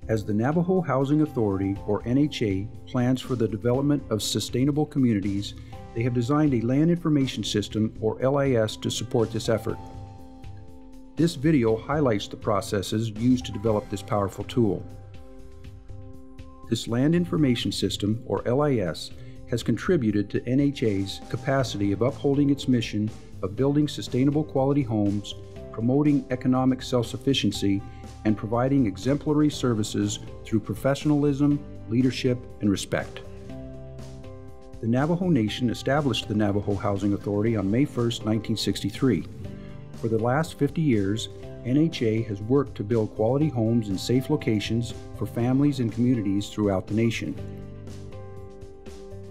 As the Navajo Housing Authority, or NHA, plans for the development of sustainable communities, they have designed a Land Information System, or LIS, to support this effort. This video highlights the processes used to develop this powerful tool. This Land Information System, or LIS, has contributed to NHA's capacity of upholding its mission of building sustainable quality homes, promoting economic self-sufficiency, and providing exemplary services through professionalism, leadership, and respect. The Navajo Nation established the Navajo Housing Authority on May 1, 1963. For the last 50 years, NHA has worked to build quality homes in safe locations for families and communities throughout the nation.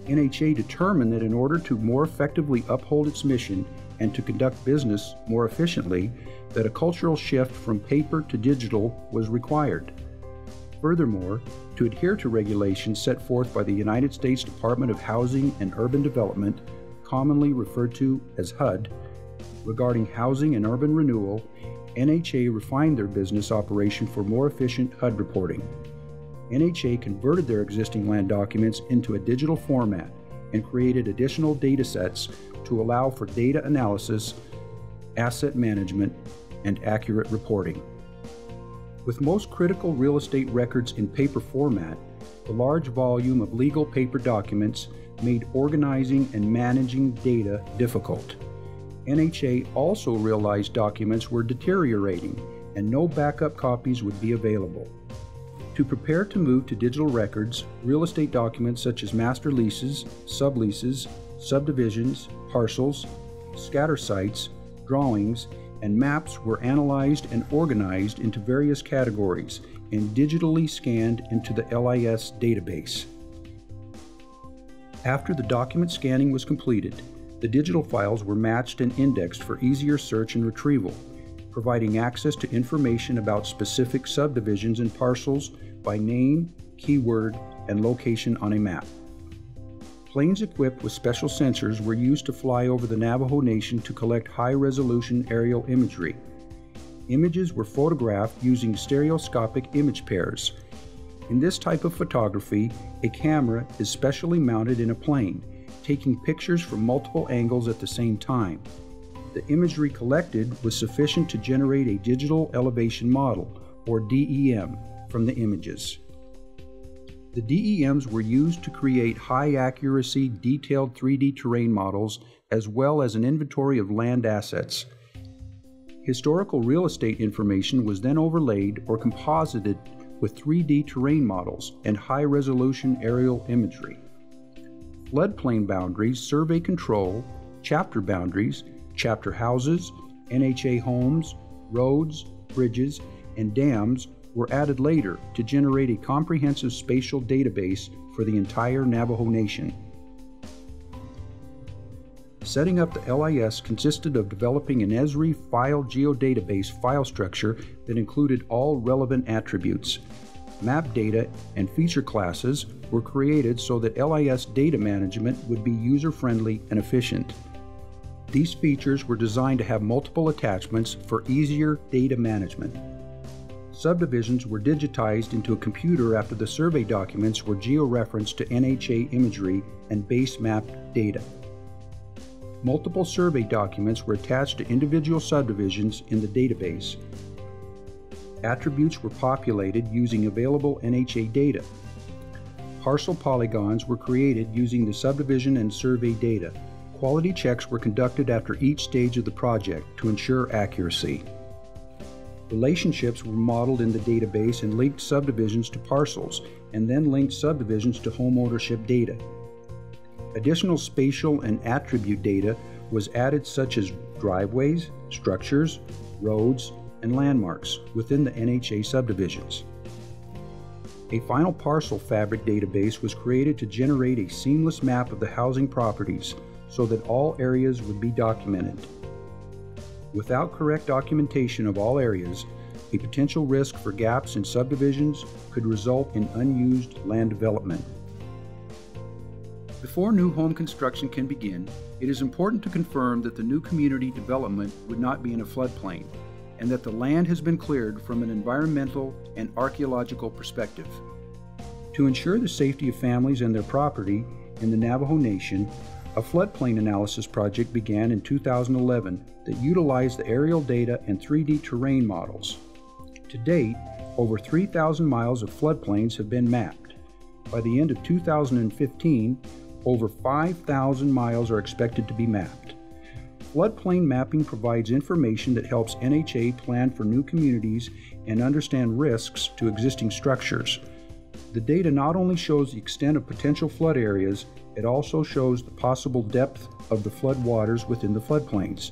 NHA determined that in order to more effectively uphold its mission and to conduct business more efficiently, that a cultural shift from paper to digital was required. Furthermore, to adhere to regulations set forth by the United States Department of Housing and Urban Development, commonly referred to as HUD, regarding housing and urban renewal, NHA refined their business operation for more efficient HUD reporting. NHA converted their existing land documents into a digital format and created additional data sets to allow for data analysis, asset management, and accurate reporting. With most critical real estate records in paper format, the large volume of legal paper documents made organizing and managing data difficult. NHA also realized documents were deteriorating and no backup copies would be available. To prepare to move to digital records, real estate documents such as master leases, subleases, subdivisions, parcels, scatter sites, drawings, and maps were analyzed and organized into various categories and digitally scanned into the LIS database. After the document scanning was completed, the digital files were matched and indexed for easier search and retrieval, providing access to information about specific subdivisions and parcels by name, keyword, and location on a map. Planes equipped with special sensors were used to fly over the Navajo Nation to collect high-resolution aerial imagery. Images were photographed using stereoscopic image pairs. In this type of photography, a camera is specially mounted in a plane, taking pictures from multiple angles at the same time. The imagery collected was sufficient to generate a digital elevation model, or DEM, from the images. The DEMs were used to create high-accuracy, detailed 3D terrain models, as well as an inventory of land assets. Historical real estate information was then overlaid or composited with 3D terrain models and high-resolution aerial imagery. Floodplain boundaries, survey control, chapter boundaries, chapter houses, NHA homes, roads, bridges, and dams were added later to generate a comprehensive spatial database for the entire Navajo Nation. Setting up the LIS consisted of developing an Esri file geodatabase file structure that included all relevant attributes. Map data and feature classes were created so that LIS data management would be user-friendly and efficient. These features were designed to have multiple attachments for easier data management. Subdivisions were digitized into a computer after the survey documents were georeferenced to NHA imagery and base map data. Multiple survey documents were attached to individual subdivisions in the database. Attributes were populated using available NHA data. Parcel polygons were created using the subdivision and survey data. Quality checks were conducted after each stage of the project to ensure accuracy. Relationships were modeled in the database and linked subdivisions to parcels, and then linked subdivisions to home ownership data. Additional spatial and attribute data was added, such as driveways, structures, roads, and landmarks within the NHA subdivisions. A final parcel fabric database was created to generate a seamless map of the housing properties so that all areas would be documented. Without correct documentation of all areas, a potential risk for gaps in subdivisions could result in unused land development. Before new home construction can begin, it is important to confirm that the new community development would not be in a floodplain, and that the land has been cleared from an environmental and archaeological perspective. To ensure the safety of families and their property in the Navajo Nation, a floodplain analysis project began in 2011 that utilized the aerial data and 3D terrain models. To date, over 3,000 miles of floodplains have been mapped. By the end of 2015, over 5,000 miles are expected to be mapped. Floodplain mapping provides information that helps NHA plan for new communities and understand risks to existing structures. The data not only shows the extent of potential flood areas, it also shows the possible depth of the flood waters within the floodplains.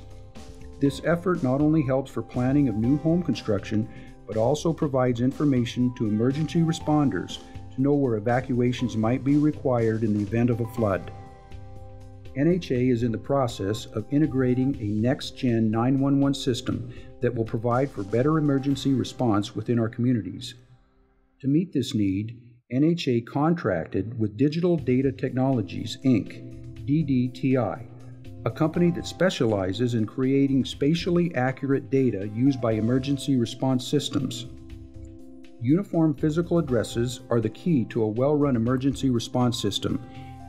This effort not only helps for planning of new home construction, but also provides information to emergency responders to know where evacuations might be required in the event of a flood. NHA is in the process of integrating a next-gen 911 system that will provide for better emergency response within our communities. To meet this need, NHA contracted with Digital Data Technologies, Inc., DDTI, a company that specializes in creating spatially accurate data used by emergency response systems. Uniform physical addresses are the key to a well-run emergency response system,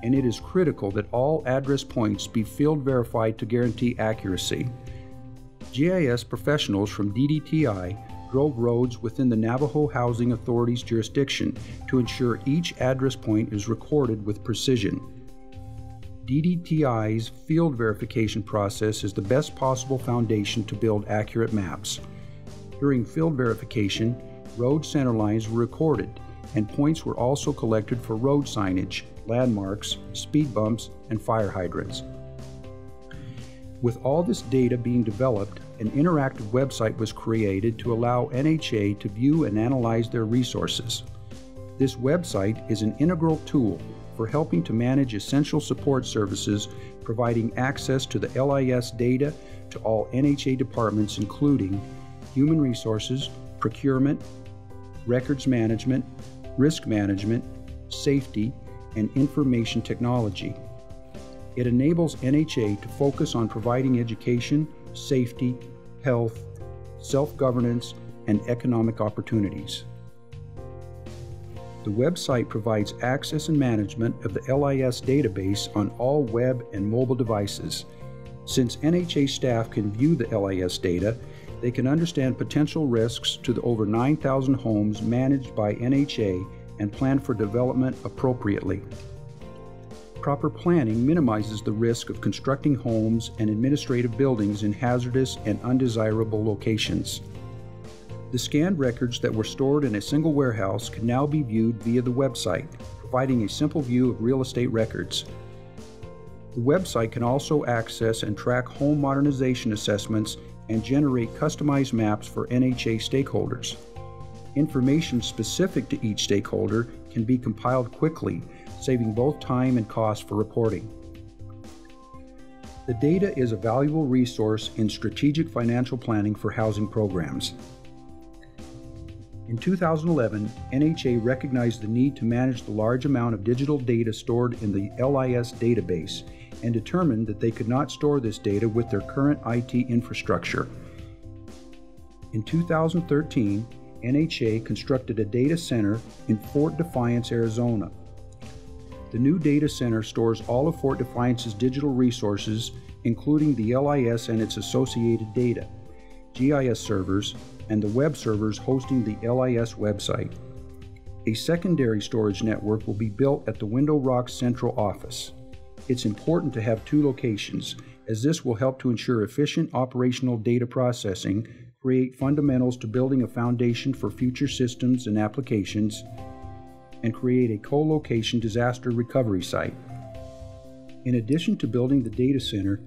and it is critical that all address points be field verified to guarantee accuracy. GIS professionals from DDTI drove roads within the Navajo Housing Authority's jurisdiction to ensure each address point is recorded with precision. DDTI's field verification process is the best possible foundation to build accurate maps. During field verification, road center lines were recorded, and points were also collected for road signage, landmarks, speed bumps, and fire hydrants. With all this data being developed, an interactive website was created to allow NHA to view and analyze their resources. This website is an integral tool for helping to manage essential support services, providing access to the LIS data to all NHA departments including human resources, procurement, records management, risk management, safety, and information technology. It enables NHA to focus on providing education, safety, health, self-governance, and economic opportunities. The website provides access and management of the LIS database on all web and mobile devices. Since NHA staff can view the LIS data, they can understand potential risks to the over 9,000 homes managed by NHA and plan for development appropriately. Proper planning minimizes the risk of constructing homes and administrative buildings in hazardous and undesirable locations. The scanned records that were stored in a single warehouse can now be viewed via the website, providing a simple view of real estate records. The website can also access and track home modernization assessments and generate customized maps for NHA stakeholders. Information specific to each stakeholder can be compiled quickly, saving both time and cost for reporting. The data is a valuable resource in strategic financial planning for housing programs. In 2011, NHA recognized the need to manage the large amount of digital data stored in the LIS database and determined that they could not store this data with their current IT infrastructure. In 2013, NHA constructed a data center in Fort Defiance, Arizona. The new data center stores all of Fort Defiance's digital resources, including the LIS and its associated data, GIS servers, and the web servers hosting the LIS website. A secondary storage network will be built at the Window Rock Central Office. It's important to have two locations, as this will help to ensure efficient operational data processing, create fundamentals to building a foundation for future systems and applications, and create a co-location disaster recovery site. In addition to building the data center,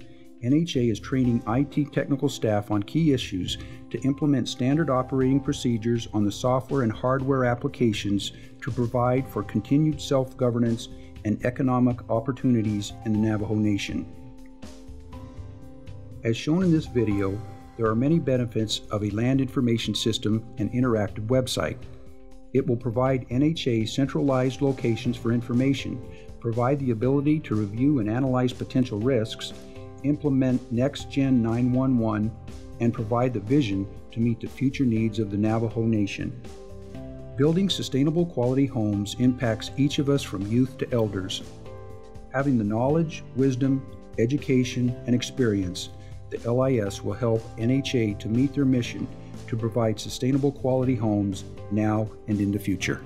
NHA is training IT technical staff on key issues to implement standard operating procedures on the software and hardware applications to provide for continued self-governance and economic opportunities in the Navajo Nation. As shown in this video, there are many benefits of a land information system and interactive website. It will provide NHA centralized locations for information, provide the ability to review and analyze potential risks, implement next-gen 911, and provide the vision to meet the future needs of the Navajo Nation. Building sustainable quality homes impacts each of us from youth to elders. Having the knowledge, wisdom, education, and experience, the LIS will help NHA to meet their mission to provide sustainable quality homes now and in the future.